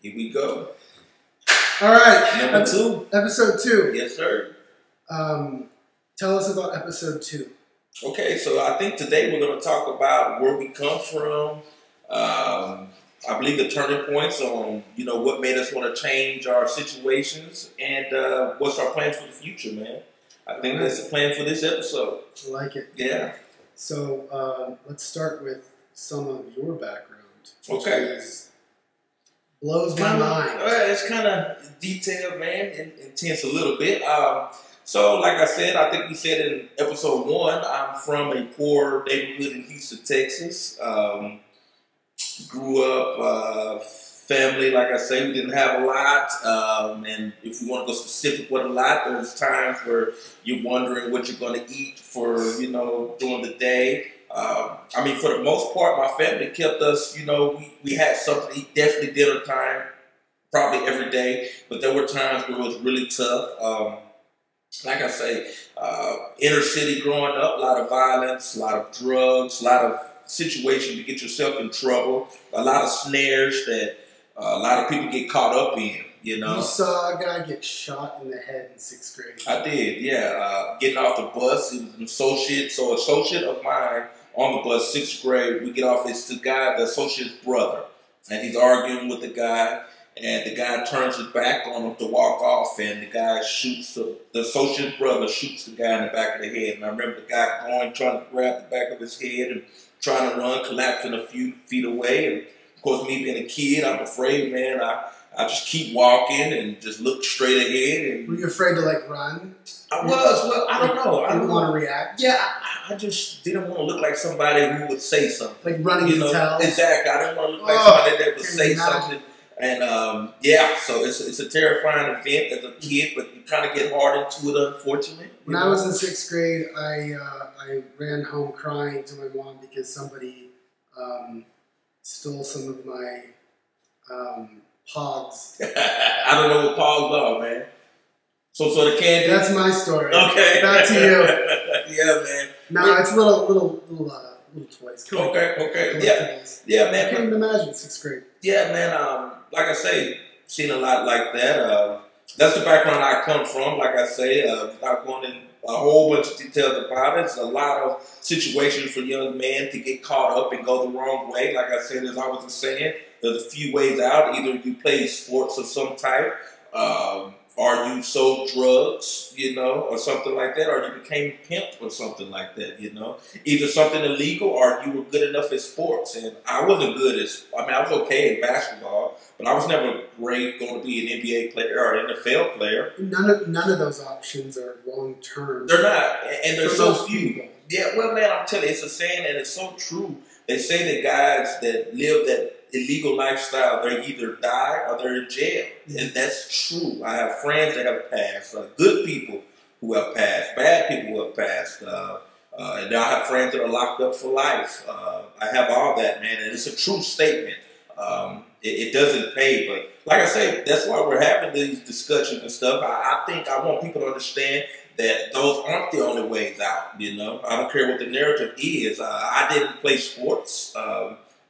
Here we go. All right. Number 2. Episode 2. Yes, sir. Tell us about episode 2. Okay, so I think today we're going to talk about where we come from. I believe the turning points on, what made us want to change our situations and what's our plans for the future, man. I think that's the plan for this episode. I like it. Yeah. So let's start with some of your background. Okay. Blows my mind. It's kind of detailed, man, and intense a little bit. So, like I said, I think we said in episode 1, I'm from a poor neighborhood in Houston, Texas. Grew up, family, like I say, we didn't have a lot. And if we want to go specific with a lot, there's times where you're wondering what you're going to eat for, during the day. For the most part, my family kept us, we had something to eat, definitely dinner time, probably every day. But there were times where it was really tough. Like I say, inner city growing up, a lot of violence, a lot of drugs, a lot of situations to get yourself in trouble, a lot of snares that a lot of people get caught up in, You saw a guy get shot in the head in 6th grade. I did, yeah. Getting off the bus, it was an associate. So an associate of mine on the bus, 6th grade, we get off, it's the associate's brother. And he's arguing with the guy. And the guy turns his back on him to walk off, and the guy the associate's brother shoots the guy in the back of the head. And I remember the guy trying to grab the back of his head and trying to run, collapsing a few feet away. And of course, me being a kid, I'm afraid, man. I just keep walking and just look straight ahead. And were you afraid to run? I was. Well, I don't know. I didn't want to react. Yeah, I just didn't want to look like somebody who would say something. Like running to tell. Exactly. I didn't want to look like somebody that would say something. And so it's a terrifying event as a kid, but you kind of get hard into it, unfortunately. When I was in 6th grade, I ran home crying to my mom because somebody stole some of my pogs. I don't know what pogs are, man. So the candy. That's my story. Okay, back to you. Yeah, man. No, it's little toys. Okay. Yeah, man. I can't even imagine 6th grade. Yeah, man. Like I say, seen a lot like that. That's the background I come from. Like I say, without going in a whole bunch of details about it, it's a lot of situations for young men to get caught up and go the wrong way. Like I said, as I was saying, there's a few ways out. Either you play sports of some type, or you sold drugs, or something like that, or you became a pimp or something like that, Either something illegal or you were good enough at sports. And I wasn't good I was okay at basketball, but I was never great going to be an NBA player or an NFL player. None of those options are long-term. They're not, and they're so few. Yeah, well, man, I'm telling you, it's a saying, and it's so true. They say that guys that live that illegal lifestyle, they either die or they're in jail. And that's true. I have friends that have passed, good people who have passed, bad people who have passed, and I have friends that are locked up for life. I have all that, man, and it's a true statement. It doesn't pay, but like I say, that's why we're having these discussions and stuff. I think I want people to understand that those aren't the only ways out, I don't care what the narrative is. I didn't play sports.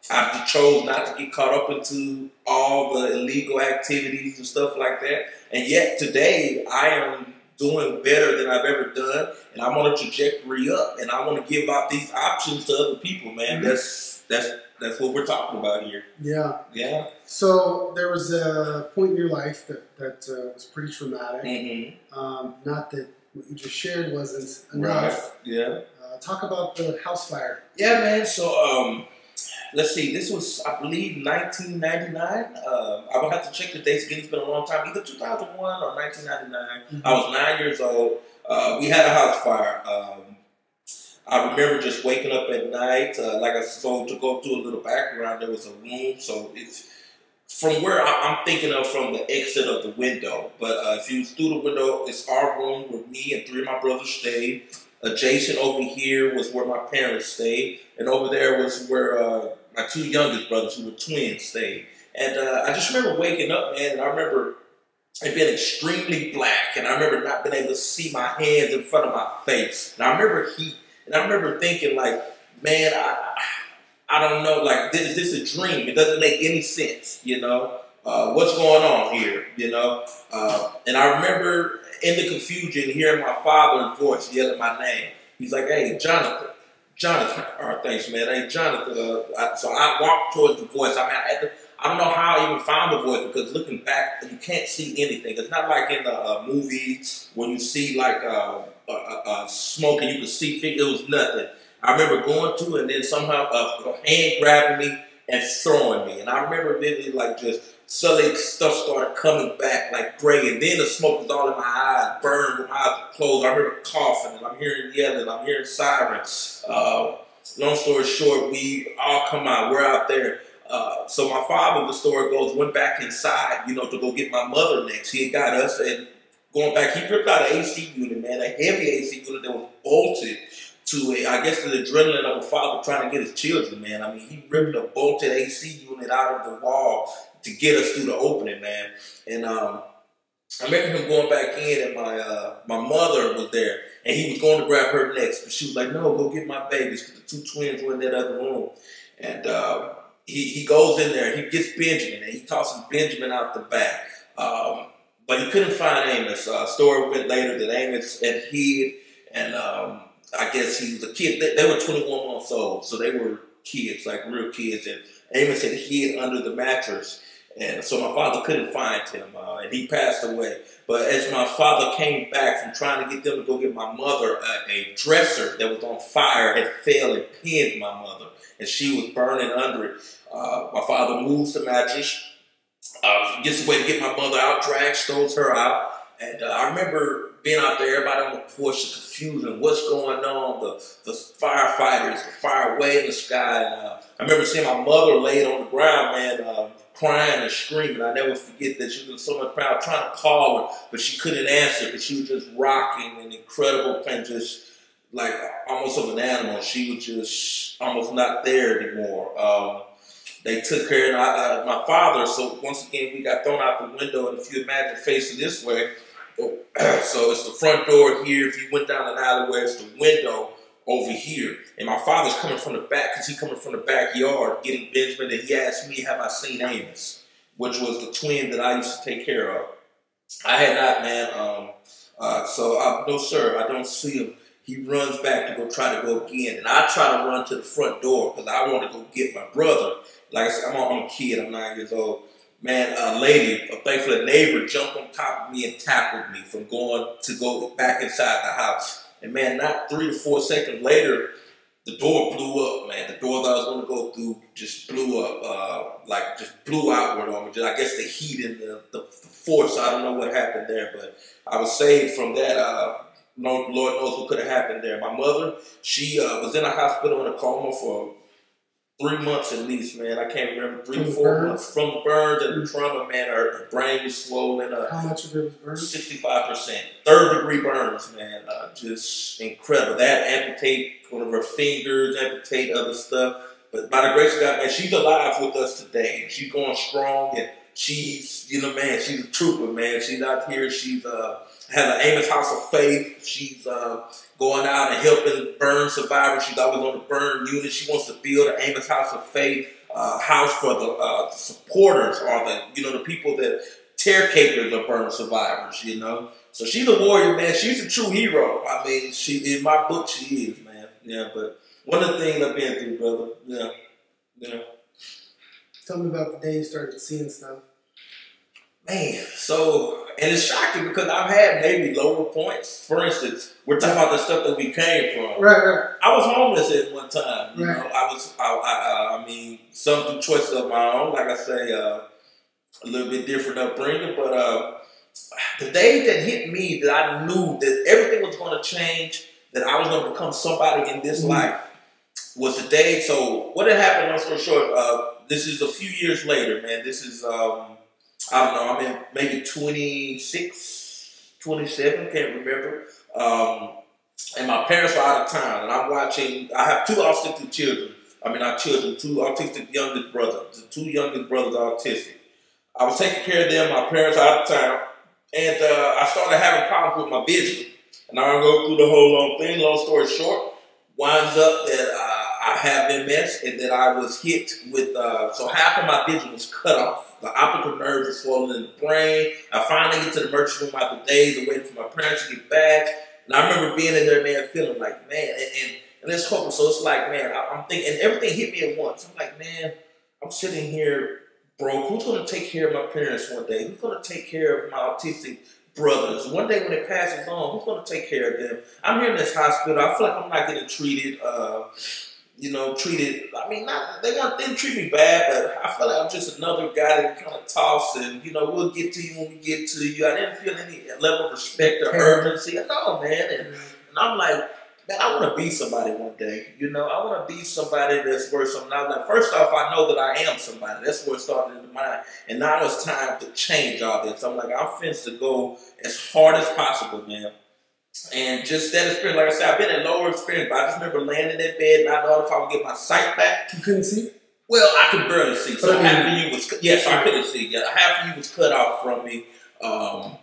I chose not to get caught up into all the illegal activities and stuff like that. And yet today, I am doing better than I've ever done. And I'm on a trajectory up. And I want to give out these options to other people, man. Mm-hmm. That's what we're talking about here. Yeah. Yeah. So there was a point in your life that was pretty traumatic. Mm-hmm. Not that what you just shared wasn't enough. Right. Yeah. Talk about the house fire. Yeah, man. So, let's see. This was, I believe, 1999. I will have to check the dates again. It's been a long time. Either 2001 or 1999. Mm-hmm. I was 9 years old. We had a house fire. I remember just waking up at night. Like I said, to go through a little background, there was a room. So it's from where I'm thinking of from the exit of the window. But if you was through the window, it's our room where me and 3 of my brothers stayed. Adjacent over here was where my parents stayed. And over there was where my 2 youngest brothers, who were twins, stayed. And I just remember waking up, man, and I remember it being extremely black. And I remember not being able to see my hands in front of my face. And I remember heat. And I remember thinking, like, man, I don't know, like, is this a dream? It doesn't make any sense, what's going on here, you know? And I remember in the confusion hearing my father's voice yelling my name. He's like, hey, Jonathan. Jonathan. All right, thanks, man. Hey, Jonathan. So I walked towards the voice. I mean, I don't know how I even found the voice because looking back, you can't see anything. It's not like in the movies when you see like smoke and you can see things. It was nothing. I remember going to it and then somehow a hand grabbing me and throwing me. And I remember vividly like just suddenly stuff started coming back like gray. And then the smoke was all in my eyes, burned with my eyes closed. I remember coughing and I'm hearing yelling. I'm hearing sirens. Long story short, we all come out. We're out there. So my father, the story goes, went back inside, you know, to go get my mother next. He had got us and going back, he ripped out an AC unit, man, a heavy AC unit that was bolted to I guess the adrenaline of a father trying to get his children, man. I mean, he ripped a bolted AC unit out of the wall to get us through the opening, man. And I remember him going back in and my mother was there and he was going to grab her next, but she was like, no, go get my babies because the two twins were in that other room. And he goes in there, he gets Benjamin, and he tosses Benjamin out the back. But he couldn't find Amos. Story went later that Amos had hid, and I guess he was a kid. They were 21 months old, so they were kids, like real kids. And Amos had hid under the mattress, and so my father couldn't find him, and he passed away. But as my father came back from trying to get them to go get my mother, a dresser that was on fire had fell and pinned my mother, and she was burning under it. My father moves the mattress, gets away to get my mother out, drags, throws her out. And I remember being out there, everybody on the porch, the confusion, what's going on, the firefighters, the fire way in the sky. And I remember seeing my mother laid on the ground, man, crying and screaming. I never forget that. She was in so much pain. I was trying to call her, but she couldn't answer because she was just rocking in incredible pain, just like almost of an animal. She was just almost not there anymore. They took her and my father, so once again, we got thrown out the window, and if you imagine facing this way, so it's the front door here. If you went down an alleyway, it's the window over here. And my father's coming from the back because he's coming from the backyard getting Benjamin, and he asked me, have I seen Amos, which was the twin that I used to take care of. I had not, man. So no, sir, I don't see him. He runs back to go try to go again. And I try to run to the front door because I want to go get my brother. Like I said, I'm a kid. I'm 9 years old. Man, a lady, thankfully a neighbor, jumped on top of me and tackled me from going to go back inside the house. And man, not 3 to 4 seconds later, the door blew up, man. The door that I was going to go through just blew up, like just blew outward on me. Just, I guess the heat and the force, I don't know what happened there, but I was saved from that. Lord knows what could have happened there. My mother, she was in a hospital in a coma for 3 months at least, man. I can't remember, 3 to 4 months from the burns and the trauma, man. Her brain was swollen. How much of it was burned? 65%. 3rd-degree burns, man. Just incredible. That amputate one of her fingers, amputate other stuff. But by the grace of God, man, she's alive with us today. And she's going strong, and she's, you know, man, she's a trooper, man. She's out here. She's has an Amos House of Faith. She's going out and helping burn survivors. She's always on the burn unit. She wants to build an Amos House of Faith house for the supporters, or the people that caretakers of burn survivors. You know, so she's a warrior, man. She's a true hero. I mean, in my book, she is, man. Yeah, but one of the things I've been through, brother. Yeah. Tell me about the day you started seeing stuff. Man, and it's shocking because I've had maybe lower points. For instance, we're talking about the stuff that we came from. Right. I was homeless at one time. You right. know, I mean, some through choices of my own. Like I say, a little bit different upbringing. But the day that hit me that I knew that everything was going to change, that I was going to become somebody in this life, was the day. So what had happened, long story short, this is a few years later, man. This is... I don't know, I'm in maybe 26, 27, can't remember. And my parents are out of town, and I'm watching, I have 2 autistic children. I mean, not children, 2 autistic youngest brothers. The 2 youngest brothers are autistic. I was taking care of them, my parents are out of town, and I started having problems with my vision. And I don't go through the whole long thing, long story short, winds up that I have MS, and that I was hit with, so half of my vision was cut off. The optical nerve was swollen in the brain. I finally get to the emergency room after days of waiting for my parents to get back. And I remember being in there, man, feeling like, man, and it's hopeless. So it's like, man, I'm thinking, and everything hit me at once. I'm like, man, I'm sitting here broke. Who's going to take care of my parents one day? Who's going to take care of my autistic brothers? One day when it passes on, who's going to take care of them? I'm here in this hospital. I feel like I'm not getting treated, I mean, they didn't treat me bad, but I feel like I'm just another guy that kind of toss and, we'll get to you when we get to you. I didn't feel any level of respect or urgency. No, man. And I'm like, man, I want to be somebody one day. I want to be somebody that's worth something. I was like, first off, I know that I am somebody. That's where it started in the mind. And now it's time to change all this. I'm like, I'm finished to go as hard as possible, man. And just that experience, like I said, I've been in lower experience, but I just remember laying in that bed, not knowing if I would get my sight back. You couldn't see? Well, I could barely see. So half of you was, yes, I couldn't see. Yeah, half of you was cut off from me. And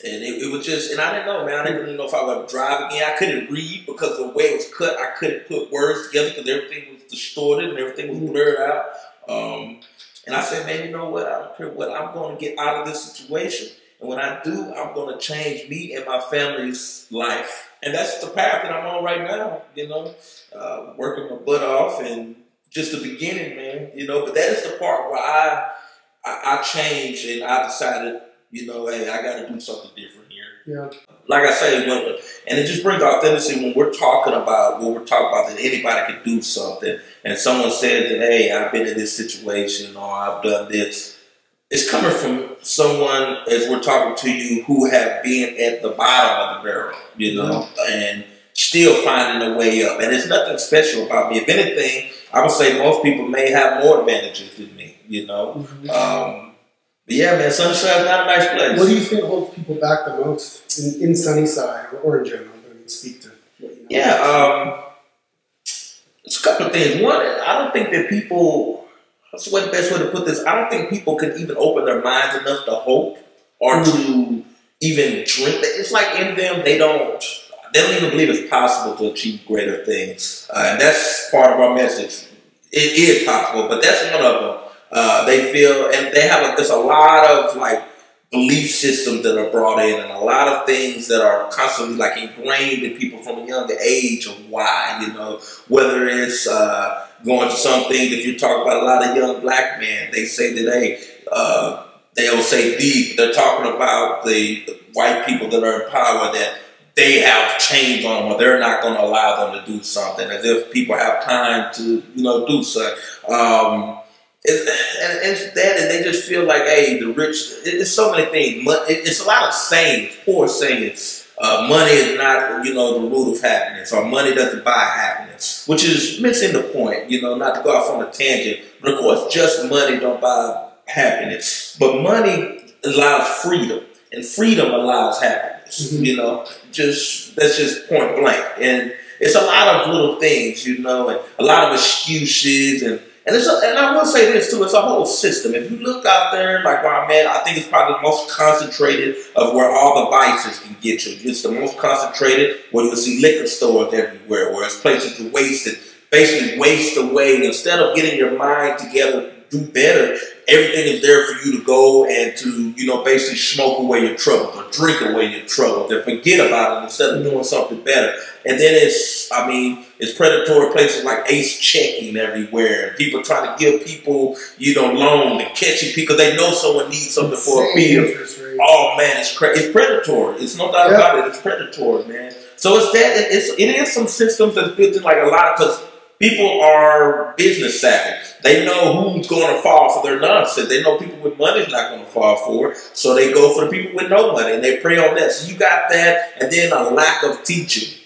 it was just, and I didn't know, man. I didn't really know if I would drive again. I couldn't read because the way it was cut, I couldn't put words together because everything was distorted and everything was blurred out. And I said, man, you know what? I don't care what. I'm going to get out of this situation. And when I do, I'm going to change me and my family's life. And that's the path that I'm on right now, working my butt off and just the beginning, man, But that is the part where I changed and I decided, hey, I got to do something different here. Yeah. Like I say, and it just brings authenticity when we're talking about that anybody can do something. And someone says that, hey, I've been in this situation or I've done this. It's coming from someone, as we're talking to you, who have been at the bottom of the barrel, and still finding a way up. And there's nothing special about me. If anything, I would say most people may have more advantages than me, But yeah, man, Sunnyside is not a nice place. What do you think holds people back the most in Sunnyside or in general? I mean, speak to what you know. Yeah, it's a couple of things. One, I don't think that people... That's the best way to put this. I don't think people can even open their minds enough to hope or to even dream. It's like in them, they don't even believe it's possible to achieve greater things. And that's part of our message. It is possible, but that's one of them. They feel, and they have there's a lot of belief systems that are brought in and a lot of things that are constantly ingrained in people from a younger age of why, whether it's going to some things. If you talk about a lot of young black men, they say that they'll say they're talking about the white people that are in power that they have change on them or they're not going to allow them to do something as if people have time to, do something. It's that, and they just feel like, hey, the rich. It's so many things. It's a lot of sayings, poor sayings. Money is not, the root of happiness, or money doesn't buy happiness, which is missing the point. Not to go off on a tangent, but of course, just money don't buy happiness. But money allows freedom, and freedom allows happiness. That's just point blank. And it's a lot of little things, and a lot of excuses and I will say this too, it's a whole system. If you look out there, like where I'm at, I think it's probably the most concentrated of where all the vices can get you. It's the most concentrated where you'll see liquor stores everywhere, where it's places to basically waste away. Instead of getting your mind together, do better, everything is there for you to go and to, basically smoke away your troubles or drink away your troubles and forget about it instead of doing something better. And then it's predatory places like Ace Checking everywhere. People trying to give people, loan and catching people. They know someone needs something for a bill. Oh man, it's predatory. It's no doubt about it. It's predatory, man. So it's that. It is some systems that's built in a lot because people are business savvy. They know who's going to fall for their nonsense. They know people with money is not going to fall for it. So they go for the people with no money and they prey on that. So you got that, and then a lack of teaching.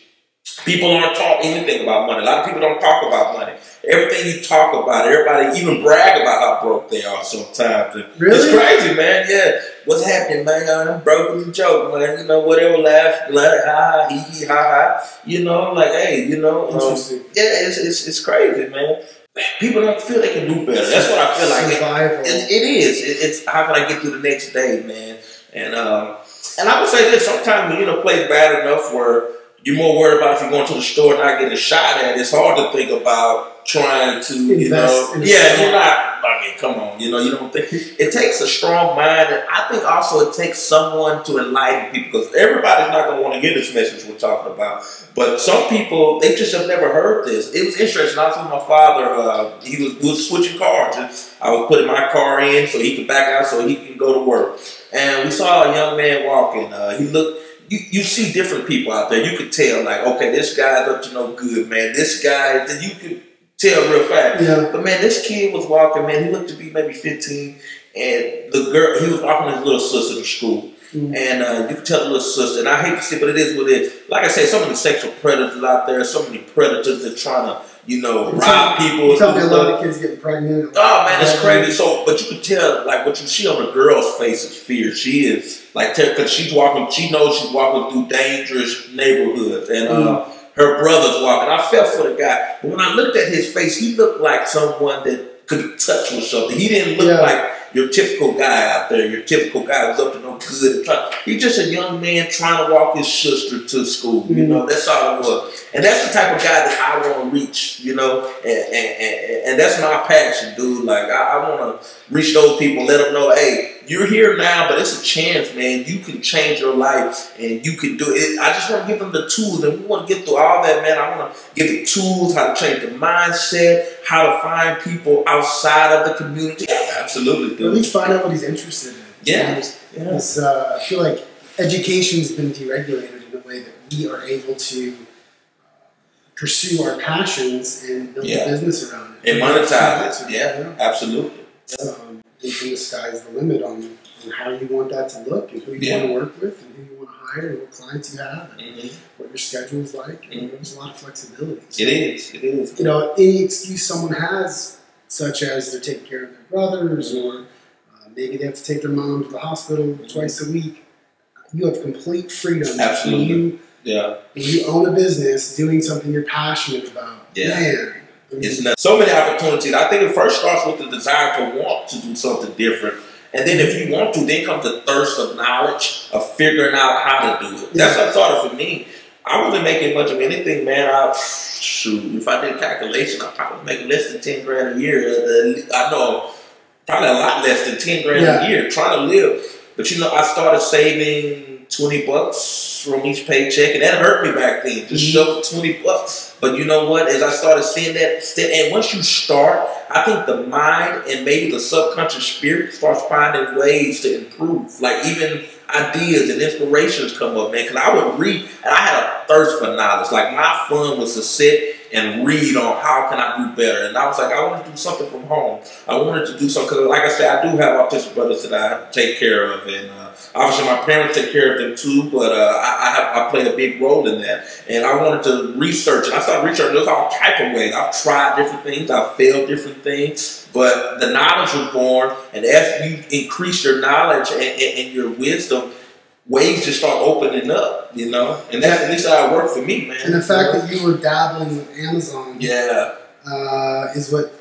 People aren't taught anything about money. A lot of people don't talk about money. Everything you talk about, everybody even brag about how broke they are sometimes. Really? It's crazy, man. Yeah. What's happening, man? I'm broke with a joke, man. Whatever, laugh, ha, hee, hee, ha, ha. Hey, Interesting. Yeah, it's crazy, man. People don't feel they can do better. That's what I feel like. It is. It's how can I get through the next day, man? And I would say this: sometimes when play bad enough where you're more worried about if you're going to the store and not getting shot at. It's hard to think about trying to, you know, you're not. I mean, come on, you know, you don't think it takes a strong mind, and I think also it takes someone to enlighten people, because everybody's not going to want to hear this message we're talking about. But some people, they just have never heard this. It was interesting. I was with my father. We was switching cars. And I was putting my car in so he could back out so he can go to work. And we saw a young man walking. He looked. You see different people out there. You could tell, like, okay, this guy's up to no good, man. This guy, then you could tell real fast. Yeah. But man, this kid was walking, man. He looked to be maybe 15, and the girl, he was walking with his little sister to school. And you can tell the little sister, and I hate to say, but it is what it is. Like I say, so many sexual predators out there, so many predators that trying to, you know, rob people. You tell me a lot of kids getting pregnant. Oh man, it's crazy. So, but you can tell, like, what you see on the girl's face is fear. She is like, because she's walking, she knows she's walking through dangerous neighborhoods, and her brother's walking. I felt for the guy, but when I looked at his face, he looked like someone that could be touched with something. He didn't look like your typical guy out there. Your typical guy who's up to no good. He's just a young man trying to walk his sister to school. You know, that's all it was. And that's the type of guy that I want to reach, you know, and that's my passion, dude. Like, I want to reach those people, let them know, hey, you're here now, but it's a chance, man. You can change your life, and you can do it. I just want to give them the tools, and we want to get through all that, man. I want to give the tools, how to change the mindset, how to find people outside of the community. Yeah, absolutely, dude. At least find out what he's interested in. Yeah. I feel like education's been deregulated in a way that we are able to pursue our passions and build a business around it. And monetize it. Yeah, absolutely. The sky's the limit on how you want that to look, and who you want to work with, and who you want to hire, and what clients you have, and what your schedule's like. And there's a lot of flexibility. So, it is. You know, any excuse someone has, such as they're taking care of their brothers, or maybe they have to take their mom to the hospital twice a week, you have complete freedom. Absolutely. When you own a business, doing something you're passionate about. Man. It's not so many opportunities. I think it first starts with the desire to want to do something different. And then if you want to, then comes the thirst of knowledge, of figuring out how to do it. That's what I thought for me. I wasn't making much of anything, man. If I did a calculation, I'd probably make less than 10 grand a year. I know, probably a lot less than 10 grand a year trying to live. But you know, I started saving $20 from each paycheck, and that hurt me back then. Just shove $20. But you know what? As I started seeing that, and once you start, I think the mind and maybe the subconscious spirit starts finding ways to improve. Like even ideas and inspirations come up, man. Because I would read, and I had a thirst for knowledge. Like my fun was to sit and read on how can I do better. And I was like, I want to do something from home. I wanted to do something, because like I said, I do have autistic brothers that I take care of, and obviously my parents take care of them too, but I play a big role in that. And I wanted to research, and I started researching. There's all type of ways. I've tried different things. I've failed different things, but the knowledge was born, and as you increase your knowledge and your wisdom, ways just start opening up, you know? And that's at least how it worked for me, man. And the fact that you were dabbling with Amazon is what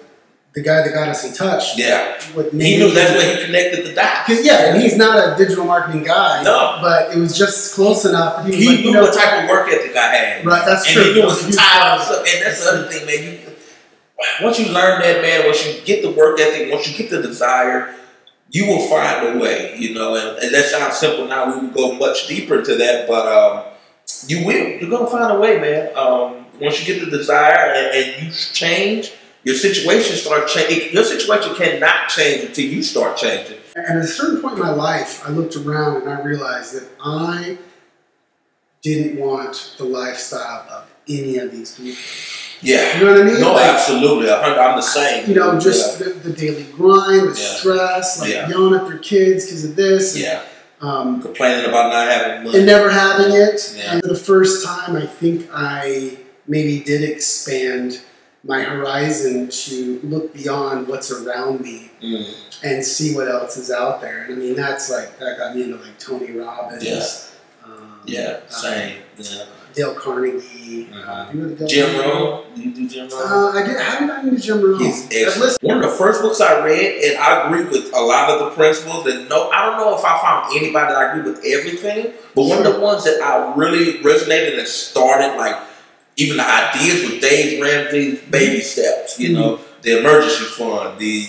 the guy that got us in touch. Yeah. He knew that's where he connected the dots. And he's not a digital marketing guy. No. But it was just close enough. He knew what type of work ethic I had. Right, that's true. And he knew what was tired. And that's the other thing, man. Once you learn that, man, once you get the work ethic, once you get the desire, you will find a way, you know, and that sounds simple now. We will go much deeper into that, but you will. You're going to find a way, man. Once you get the desire and you change, your situation starts changing. Your situation cannot change until you start changing. And at a certain point in my life, I looked around and I realized that I didn't want the lifestyle of any of these people. Yeah. You know what I mean? No, like, absolutely. I'm the same. You know, just the daily grind, the stress, like yelling at their kids because of this. Yeah. Complaining about not having money. And never having it. Yeah. And for the first time, I think I maybe did expand my horizon to look beyond what's around me and see what else is out there. And I mean, that got me into like Tony Robbins. Yeah. Same. Dale Carnegie. Jim Rohn. Do you do Jim Rohn? I haven't gotten into Jim Rohn. He's excellent. One of the first books I read, and I agree with a lot of the principles. And no, I don't know if I found anybody that I agree with everything, but one of the ones that I really resonated and started, like even the ideas with Dave Ramsey's baby steps, you know, the emergency fund, the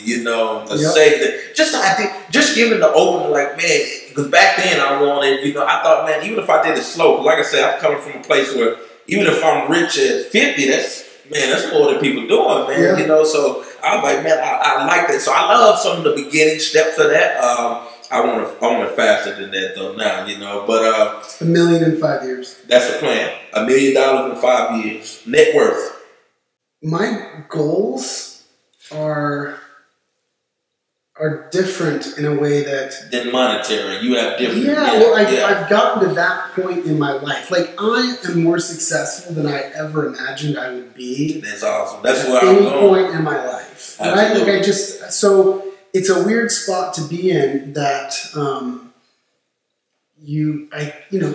save, just the idea, just giving the open, like, man, because back then I wanted, I thought, man, even if I did it slow, like I said, I'm coming from a place where even if I'm rich at 50, that's more than people doing, man. So I was like, man, I like that. So I love some of the beginning steps of that. I want it faster than that though now, But $1 million in 5 years. That's the plan. $1 million in 5 years. Net worth. My goals are different in a way that than monetary. You have different. I've gotten to that point in my life. Like, I am more successful than I ever imagined I would be. That's awesome. That's where I'm going. At any point in my life, right? Like, so it's a weird spot to be in that.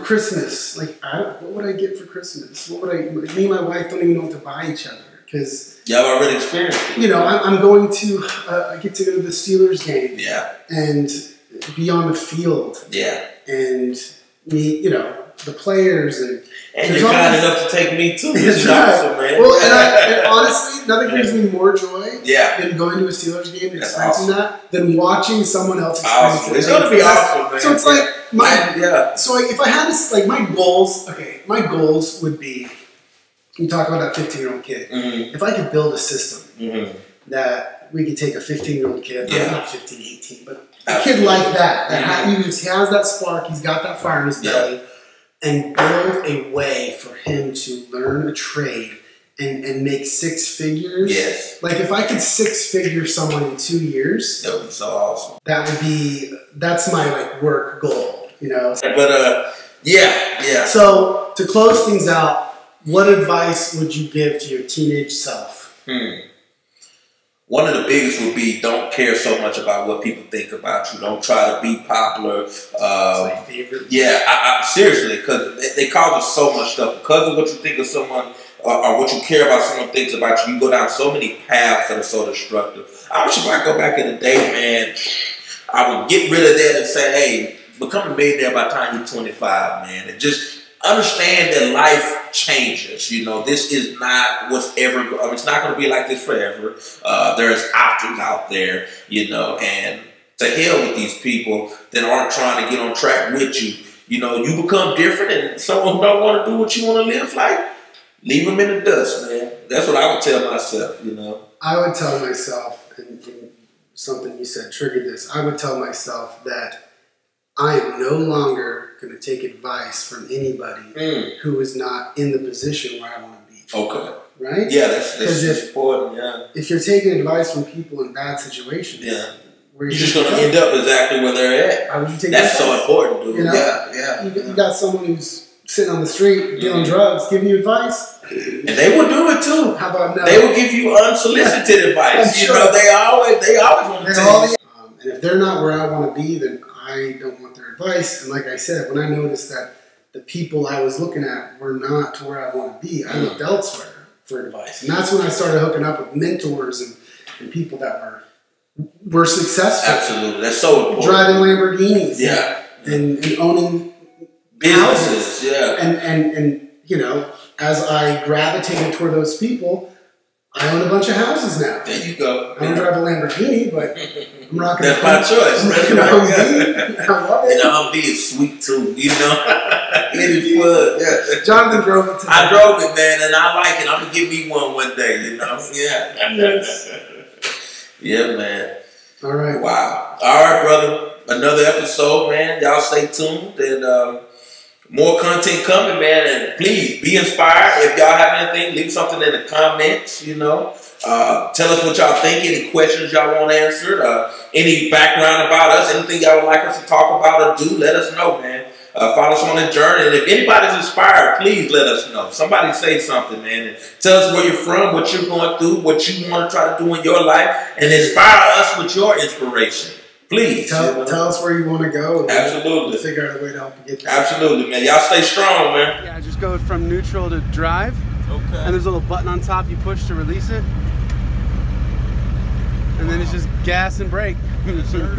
Christmas. Like, what would I get for Christmas? Me and my wife don't even know what to buy each other. Because y'all already experienced it. I'm going to, I get to go to the Steelers game. Yeah. And be on the field. Yeah. And meet, the players. And you're kind enough to take me too. That's right. Awesome, man. Well, and honestly, nothing gives me more joy than going to a Steelers game and experiencing that than watching someone else experience it. It's going to be awesome, man. So it's like, so if I had this, like, my goals would be, you talk about that 15-year-old kid. If I could build a system that we could take a 15-year-old kid, not 15, 18, but a kid like that he has that spark, he's got that fire in his belly, and build a way for him to learn a trade and make 6 figures. Yes. Like, if I could 6-figure someone in 2 years, that would be so awesome. That's my work goal, But So to close things out, what advice would you give to your teenage self? One of the biggest would be, don't care so much about what people think about you. Don't try to be popular. That's my favorite. Yeah, seriously, because they cause us so much stuff. Because of what you think of someone or what you care about someone thinks about you, you go down so many paths that are so destructive. I wish if I go back in the day, man, I would get rid of that and say, hey, become a millionaire by the time you're 25, man. And just understand that life changes. This is not what's ever. It's not going to be like this forever. There's options out there, and to hell with these people that aren't trying to get on track with you. You become different, and someone don't want to do what you want to live like. Leave them in the dust, man. That's what I would tell myself. I would tell myself, and something you said triggered this. I would tell myself that I am no longer going to take advice from anybody who is not in the position where I want to be. Okay. Right? Yeah, that's important. Yeah. If you're taking advice from people in bad situations, you're just going to end up exactly where they're at. Why would you take that's so important, dude. You got someone who's sitting on the street dealing drugs, giving you advice. And they will do it too. How about no? They will give you unsolicited advice. They always want to tell you. And if they're not where I want to be, then I don't want their advice. And like I said, when I noticed that the people I was looking at were not to where I want to be, I looked elsewhere for advice. And that's when I started hooking up with mentors and people that were successful. Absolutely. That's so important. Driving Lamborghinis. Yeah. And owning businesses. Yeah. And as I gravitated toward those people, I own a bunch of houses now. There you go. I don't drive a Lamborghini, but I'm rocking. That's my choice. I'm rocking a Humvee. I love it. And a Humvee is sweet too. It is fun. Yeah. Jonathan drove it today. I drove it, man, and I like it. I'm gonna give me one day. Yeah. Yes. Yeah, man. All right. Wow. All right, brother. Another episode, man. Y'all stay tuned and. More content coming, man, and please be inspired. If y'all have anything, leave something in the comments, Tell us what y'all think, any questions y'all want answered, any background about us, anything y'all would like us to talk about or do, let us know, man. Follow us on the journey. And if anybody's inspired, please let us know. Somebody say something, man. And tell us where you're from, what you're going through, what you want to try to do in your life, and inspire us with your inspiration. Please. Tell us where you want to go. And Absolutely. We'll figure out a way to help you get there. Absolutely, man. Y'all stay strong, man. Yeah, just go from neutral to drive. Okay. And there's a little button on top you push to release it. And then it's just gas and brake. Yes, sir.